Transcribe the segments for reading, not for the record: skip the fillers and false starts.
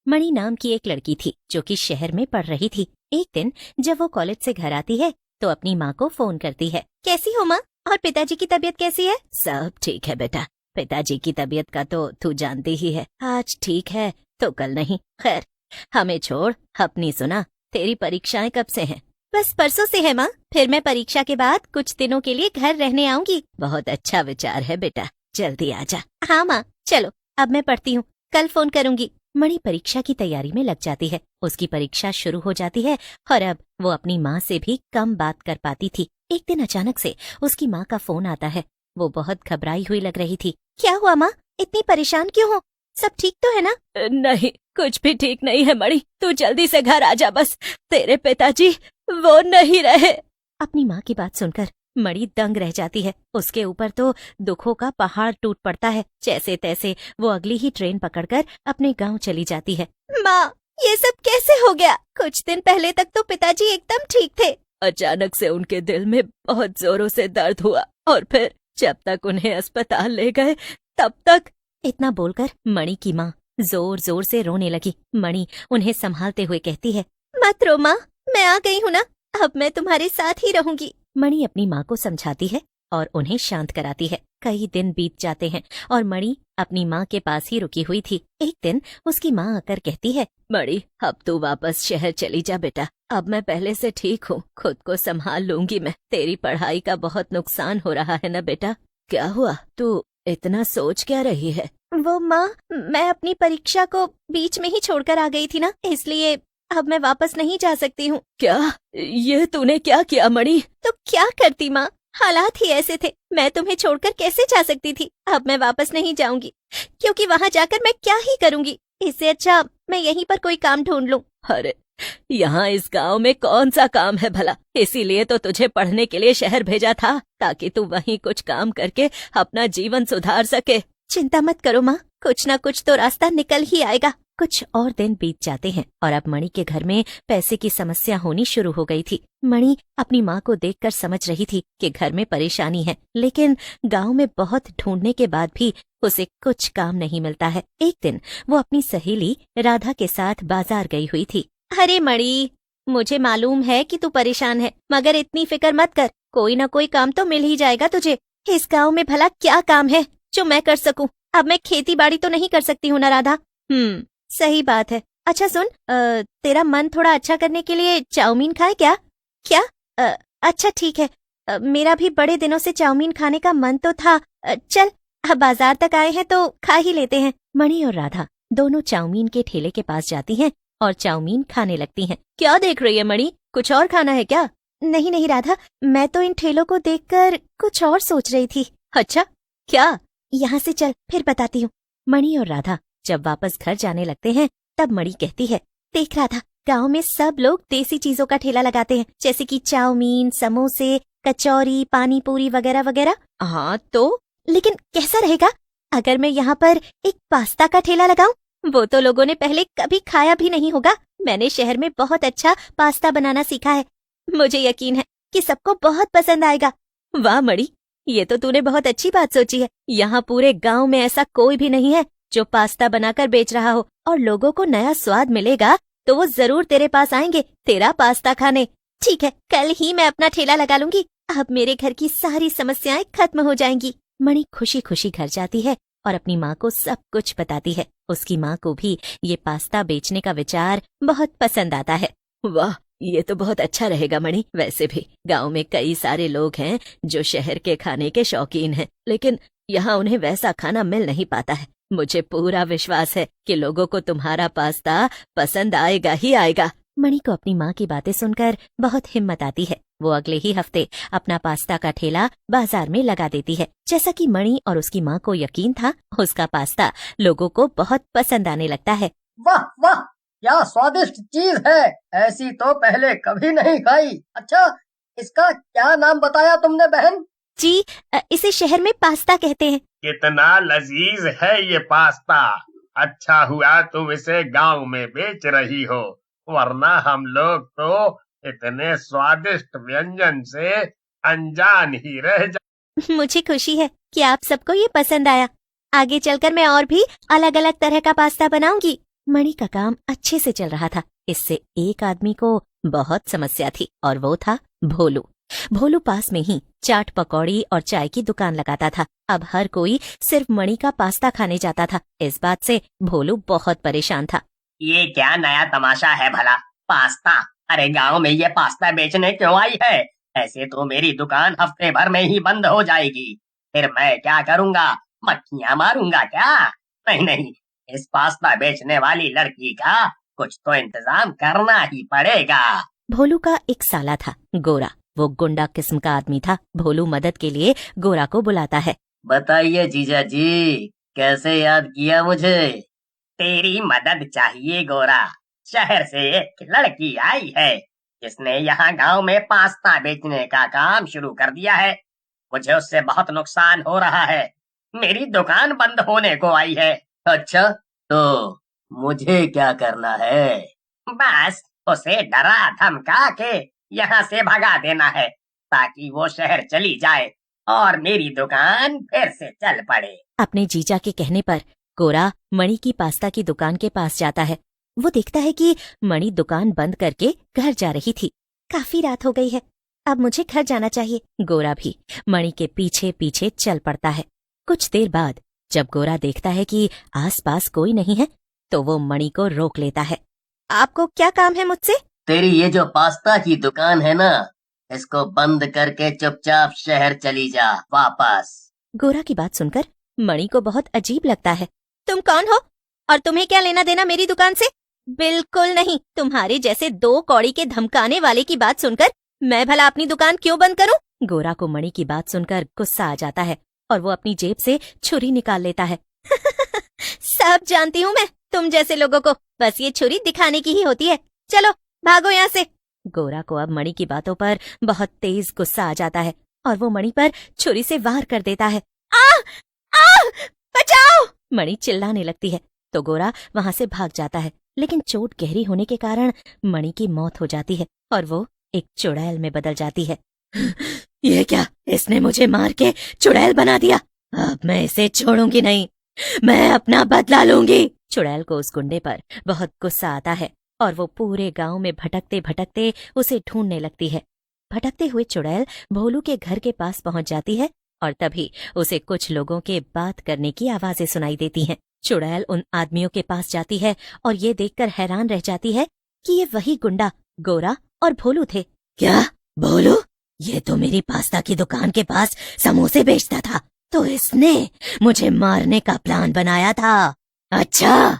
मणि नाम की एक लड़की थी जो कि शहर में पढ़ रही थी। एक दिन जब वो कॉलेज से घर आती है तो अपनी माँ को फोन करती है। कैसी हो माँ, और पिताजी की तबीयत कैसी है? सब ठीक है बेटा, पिताजी की तबीयत का तो तू जानती ही है, आज ठीक है तो कल नहीं। खैर हमें छोड़, अपनी सुना, तेरी परीक्षाएं कब से हैं? बस परसों से है माँ, फिर मैं परीक्षा के बाद कुछ दिनों के लिए घर रहने आऊंगी। बहुत अच्छा विचार है बेटा, जल्दी आजा। हाँ माँ, चलो अब मैं पढ़ती हूँ, कल फोन करूंगी। मणि परीक्षा की तैयारी में लग जाती है। उसकी परीक्षा शुरू हो जाती है और अब वो अपनी माँ से भी कम बात कर पाती थी। एक दिन अचानक से उसकी माँ का फोन आता है। वो बहुत घबराई हुई लग रही थी। क्या हुआ माँ, इतनी परेशान क्यों हो? सब ठीक तो है ना? नहीं, कुछ भी ठीक नहीं है मणि, तू जल्दी से घर आ जा बस, तेरे पिताजी वो नहीं रहे। अपनी माँ की बात सुनकर मणि दंग रह जाती है। उसके ऊपर तो दुखों का पहाड़ टूट पड़ता है। जैसे तैसे वो अगली ही ट्रेन पकड़कर अपने गांव चली जाती है। माँ, ये सब कैसे हो गया? कुछ दिन पहले तक तो पिताजी एकदम ठीक थे, अचानक से उनके दिल में बहुत जोरों से दर्द हुआ और फिर जब तक उन्हें अस्पताल ले गए तब तक। इतना बोलकर मणि की माँ जोर जोर से रोने लगी। मणि उन्हें संभालते हुए कहती है, मत रो माँ, मैं आ गई हूँ ना, अब मैं तुम्हारे साथ ही रहूंगी। मणि अपनी माँ को समझाती है और उन्हें शांत कराती है। कई दिन बीत जाते हैं और मणि अपनी माँ के पास ही रुकी हुई थी। एक दिन उसकी माँ आकर कहती है, मणि अब तू वापस शहर चली जा बेटा, अब मैं पहले से ठीक हूँ, खुद को संभाल लूंगी मैं। तेरी पढ़ाई का बहुत नुकसान हो रहा है ना बेटा, क्या हुआ, तू इतना सोच क्या रही है? वो माँ, मैं अपनी परीक्षा को बीच में ही छोड़कर आ गई थी ना, इसलिए अब मैं वापस नहीं जा सकती हूँ। क्या? ये तूने क्या किया मणि? तो क्या करती माँ, हालात ही ऐसे थे, मैं तुम्हें छोड़कर कैसे जा सकती थी। अब मैं वापस नहीं जाऊंगी, क्योंकि वहाँ जाकर मैं क्या ही करूंगी। इससे अच्छा मैं यहीं पर कोई काम ढूंढ लूं। अरे यहाँ इस गांव में कौन सा काम है भला? इसीलिए तो तुझे पढ़ने के लिए शहर भेजा था, ताकि तू वहीं कुछ काम करके अपना जीवन सुधार सके। चिंता मत करो माँ, कुछ न कुछ तो रास्ता निकल ही आएगा। कुछ और दिन बीत जाते हैं और अब मणि के घर में पैसे की समस्या होनी शुरू हो गई थी। मणि अपनी माँ को देखकर समझ रही थी कि घर में परेशानी है, लेकिन गांव में बहुत ढूंढने के बाद भी उसे कुछ काम नहीं मिलता है। एक दिन वो अपनी सहेली राधा के साथ बाजार गई हुई थी। अरे मणि, मुझे मालूम है कि तू परेशान है, मगर इतनी फिक्र मत कर, कोई न कोई काम तो मिल ही जाएगा तुझे। इस गाँव में भला क्या काम है जो मैं कर सकूं? अब मैं खेती बाड़ी तो नहीं कर सकती हूँ ना राधा। सही बात है। अच्छा सुन, तेरा मन थोड़ा अच्छा करने के लिए चाउमीन खाए क्या? क्या? अच्छा ठीक है, मेरा भी बड़े दिनों से चाउमीन खाने का मन तो था। चल, अब बाजार तक आए हैं तो खा ही लेते हैं। मणि और राधा दोनों चाउमीन के ठेले के पास जाती हैं और चाउमीन खाने लगती हैं। क्या देख रही है मणि, कुछ और खाना है क्या? नहीं नहीं राधा, मैं तो इन ठेलों को देखकर कुछ और सोच रही थी। अच्छा, क्या? यहाँ से चल, फिर बताती हूँ। मणि और राधा जब वापस घर जाने लगते हैं तब मणि कहती है, देख राधा, गांव में सब लोग देसी चीजों का ठेला लगाते हैं, जैसे कि चाउमीन, समोसे, कचौरी, पानी पूरी वगैरह वगैरह। हाँ तो? लेकिन कैसा रहेगा अगर मैं यहाँ पर एक पास्ता का ठेला लगाऊं? वो तो लोगों ने पहले कभी खाया भी नहीं होगा। मैंने शहर में बहुत अच्छा पास्ता बनाना सीखा है, मुझे यकीन है कि सबको बहुत पसंद आएगा। वाह मणि, ये तो तूने बहुत अच्छी बात सोची है। यहाँ पूरे गांव में ऐसा कोई भी नहीं है जो पास्ता बनाकर बेच रहा हो, और लोगों को नया स्वाद मिलेगा तो वो जरूर तेरे पास आएंगे तेरा पास्ता खाने। ठीक है, कल ही मैं अपना ठेला लगा लूंगी, अब मेरे घर की सारी समस्याएं खत्म हो जाएंगी। मणि खुशी खुशी घर जाती है और अपनी माँ को सब कुछ बताती है। उसकी माँ को भी ये पास्ता बेचने का विचार बहुत पसंद आता है। वाह, ये तो बहुत अच्छा रहेगा मणि। वैसे भी गांव में कई सारे लोग हैं जो शहर के खाने के शौकीन हैं, लेकिन यहाँ उन्हें वैसा खाना मिल नहीं पाता है। मुझे पूरा विश्वास है कि लोगों को तुम्हारा पास्ता पसंद आएगा ही आएगा। मणि को अपनी माँ की बातें सुनकर बहुत हिम्मत आती है। वो अगले ही हफ्ते अपना पास्ता का ठेला बाजार में लगा देती है। जैसा कि मणि और उसकी माँ को यकीन था, उसका पास्ता लोगों को बहुत पसंद आने लगता है। वाह वाह, क्या स्वादिष्ट चीज है, ऐसी तो पहले कभी नहीं खाई। अच्छा, इसका क्या नाम बताया तुमने बहन? जी, इसे शहर में पास्ता कहते हैं। कितना लजीज है ये पास्ता। अच्छा हुआ तुम इसे गांव में बेच रही हो, वरना हम लोग तो इतने स्वादिष्ट व्यंजन से अनजान ही रह जा। मुझे खुशी है कि आप सबको ये पसंद आया। आगे चलकर मैं और भी अलग अलग तरह का पास्ता बनाऊंगी। मणि का काम अच्छे से चल रहा था। इससे एक आदमी को बहुत समस्या थी और वो था भोलू। भोलू पास में ही चाट पकौड़ी और चाय की दुकान लगाता था। अब हर कोई सिर्फ मणि का पास्ता खाने जाता था। इस बात से भोलू बहुत परेशान था। ये क्या नया तमाशा है भला? पास्ता? अरे गांव में ये पास्ता बेचने क्यों आई है? ऐसे तो मेरी दुकान हफ्ते भर में ही बंद हो जाएगी। फिर मैं क्या करूंगा? मक्खियां मारूंगा क्या? नहीं नहीं, इस पास्ता बेचने वाली लड़की का कुछ तो इंतजाम करना ही पड़ेगा। भोलू का एक साला था, गोरा। वो गुंडा किस्म का आदमी था। भोलू मदद के लिए गोरा को बुलाता है। बताइए जीजा जी, कैसे याद किया मुझे? तेरी मदद चाहिए गोरा। शहर से एक लड़की आई है जिसने यहाँ गांव में पास्ता बेचने का काम शुरू कर दिया है। मुझे उससे बहुत नुकसान हो रहा है। मेरी दुकान बंद होने को आई है। अच्छा, तो मुझे क्या करना है? बस उसे डरा धमका के यहाँ से भगा देना है ताकि वो शहर चली जाए और मेरी दुकान फिर से चल पड़े। अपने जीजा के कहने पर गोरा मणि की पास्ता की दुकान के पास जाता है। वो देखता है कि मणि दुकान बंद करके घर जा रही थी। काफी रात हो गई है, अब मुझे घर जाना चाहिए। गोरा भी मणि के पीछे पीछे चल पड़ता है। कुछ देर बाद जब गोरा देखता है कि आसपास कोई नहीं है तो वो मणि को रोक लेता है। आपको क्या काम है मुझसे? तेरी ये जो पास्ता की दुकान है ना, इसको बंद करके चुपचाप शहर चली जा वापस। गोरा की बात सुनकर मणि को बहुत अजीब लगता है। तुम कौन हो और तुम्हें क्या लेना देना मेरी दुकान से? बिल्कुल नहीं। तुम्हारे जैसे दो कौड़ी के धमकाने वाले की बात सुनकर मैं भला अपनी दुकान क्यों बंद करूं? गोरा को मणि की बात सुनकर गुस्सा आ जाता है और वो अपनी जेब से छुरी निकाल लेता है। सब जानती हूँ मैं तुम जैसे लोगों को, बस ये छुरी दिखाने की ही होती है। चलो भागो यहाँ से। गोरा को अब मणि की बातों पर बहुत तेज गुस्सा आ जाता है और वो मणि पर छुरी से वार कर देता है। आ! आ! बचाओ! मणि चिल्लाने लगती है तो गोरा वहां से भाग जाता है, लेकिन चोट गहरी होने के कारण मणि की मौत हो जाती है और वो एक चुड़ैल में बदल जाती है। ये क्या, इसने मुझे मार के चुड़ैल बना दिया। अब मैं इसे छोड़ूंगी नहीं, मैं अपना बदला लूंगी। चुड़ैल को उस गुंडे पर बहुत गुस्सा आता है और वो पूरे गांव में भटकते भटकते उसे ढूंढने लगती है। भटकते हुए चुड़ैल भोलू के घर के पास पहुंच जाती है और तभी उसे कुछ लोगों के बात करने की आवाजें सुनाई देती हैं। चुड़ैल उन आदमियों के पास जाती है और ये देखकर हैरान रह जाती है कि ये वही गुंडा गोरा और भोलू थे। क्या भोलू? ये तो मेरी पास्ता की दुकान के पास समोसे बेचता था, तो इसने मुझे मारने का प्लान बनाया था। अच्छा,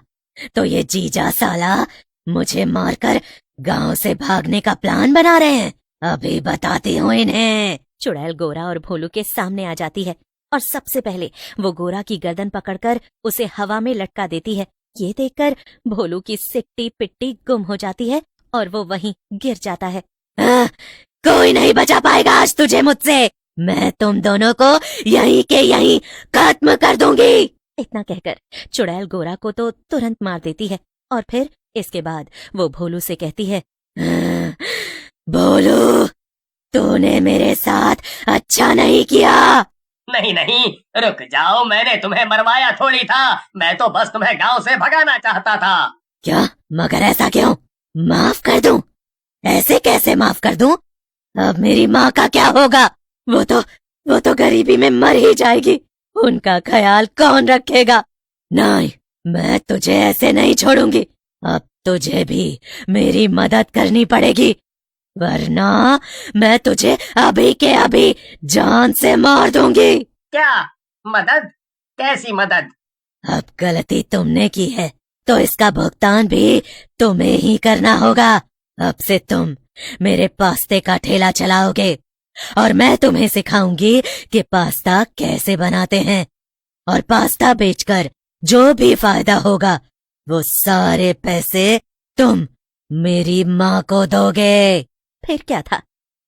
तो ये जीजा साला मुझे मारकर गांव से भागने का प्लान बना रहे हैं। अभी बताती हूँ इन्हें। चुड़ैल गोरा और भोलू के सामने आ जाती है और सबसे पहले वो गोरा की गर्दन पकड़कर उसे हवा में लटका देती है। ये देखकर भोलू की सिट्टी पिट्टी गुम हो जाती है और वो वहीं गिर जाता है। कोई नहीं बचा पाएगा आज तुझे मुझसे। मैं तुम दोनों को यहीं के यहीं खत्म कर दूंगी। इतना कहकर चुड़ैल गोरा को तो तुरंत मार देती है और फिर इसके बाद वो भोलू से कहती है, भोलू, तूने मेरे साथ अच्छा नहीं किया। नहीं नहीं, रुक जाओ, मैंने तुम्हें मरवाया थोड़ी था। मैं तो बस तुम्हें गांव से भगाना चाहता था। क्या? मगर ऐसा क्यों? माफ कर दूं? ऐसे कैसे माफ कर दूं? अब मेरी माँ का क्या होगा? वो तो गरीबी में मर ही जाएगी। उनका ख्याल कौन रखेगा? नहीं, मैं तुझे ऐसे नहीं छोड़ूंगी। अब तुझे भी मेरी मदद करनी पड़ेगी, वरना मैं तुझे अभी के अभी जान से मार दूंगी। क्या मदद? कैसी मदद? अब गलती तुमने की है तो इसका भुगतान भी तुम्हें ही करना होगा। अब से तुम मेरे पास्ते का ठेला चलाओगे और मैं तुम्हें सिखाऊंगी कि पास्ता कैसे बनाते हैं, और पास्ता बेचकर जो भी फायदा होगा वो सारे पैसे तुम मेरी माँ को दोगे। फिर क्या था,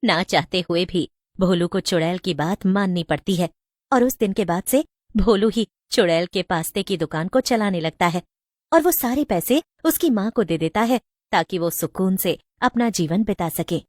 ना चाहते हुए भी भोलू को चुड़ैल की बात माननी पड़ती है और उस दिन के बाद से भोलू ही चुड़ैल के पास्ते की दुकान को चलाने लगता है और वो सारे पैसे उसकी माँ को दे देता है ताकि वो सुकून से अपना जीवन बिता सके।